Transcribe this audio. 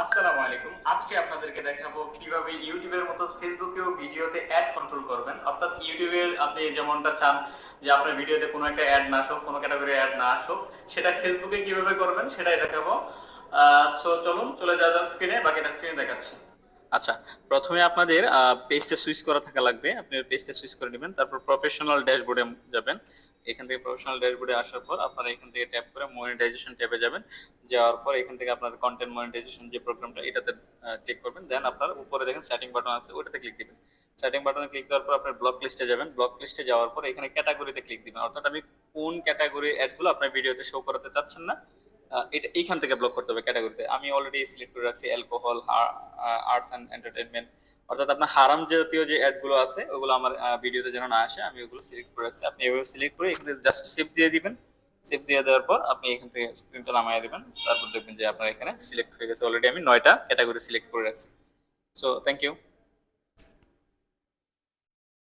আসসালামু আলাইকুম। আজকে আপনাদেরকে দেখাবো কিভাবে ইউটিউবের মতো ফেসবুকেও ভিডিওতে অ্যাড কন্ট্রোল করবেন। অর্থাৎ ইউটিউবে আপনি যেমনটা চান যে আপনার ভিডিওতে কোনো একটা অ্যাড না আসুক, কোনো ক্যাটাগরি অ্যাড না আসুক, সেটা ফেসবুকে কিভাবে করবেন সেটাই দেখাবো। সো চলুন চলে যাওয়া যাক স্ক্রিনে, বাকিটা স্ক্রিনে দেখাচ্ছি। আচ্ছা, প্রথমে আপনাদের পেজটা সুইচ করা থাকা লাগবে। আপনি পেজটা সুইচ করে নেবেন, তারপর প্রফেশনাল ড্যাশবোর্ডে যাবেন। এখান থেকে প্রফেশনাল ড্যাশবোর্ডে আসার পর আপনারা এখান থেকে ট্যাপ করে মনিটাইজেশন ট্যাবে যাবেন। যাওয়ার পর এখান থেকে আপনার কন্টেন্ট মনিটাইজেশন যে প্রোগ্রামটা এটাতে ক্লিক করবেন। দেন আপনার উপরে দেখেন সেটিং বাটন আছে, ওটাতে ক্লিক দিবেন। সেটিং বাটনে ক্লিক দেওয়ার পর আপনার ব্লক লিস্টে যাবেন। ব্লক লিস্টে যাওয়ার পর এখানে ক্যাটাগরিতে ক্লিক দিবেন। অর্থাৎ আপনি কোন ক্যাটাগরি অ্যাডগুলো আপনার ভিডিওতে শো করাতে চাচ্ছেন না, এটা এইখান থেকে ব্লক করতে হবে ক্যাটাগরিতে। আমি অলরেডি সিলেক্ট করে রাখছি অ্যালকোহল, আর্টস এন্ড এন্টারটেইনমেন্ট। অর্থাৎ আপনার হারাম জাতীয় যে অ্যাড গুলো আছে ওগুলো আমার ভিডিওতে যেন না আসে, আমি ওগুলো সিলেক্ট করে রাখছি। আপনি এভাবে সিলেক্ট করে এখানে জাস্ট সেভ দিয়ে দিবেন। সেভ দিয়ে দেওয়ার পর আপনি এখান থেকে স্ক্রিনটা নামায় দিবেন। তারপর দেখবেন যে আপনার এখানে সিলেক্ট হয়ে গেছে। অলরেডি আমি 9টা ক্যাটাগরি সিলেক্ট করে রাখছি। So thank you.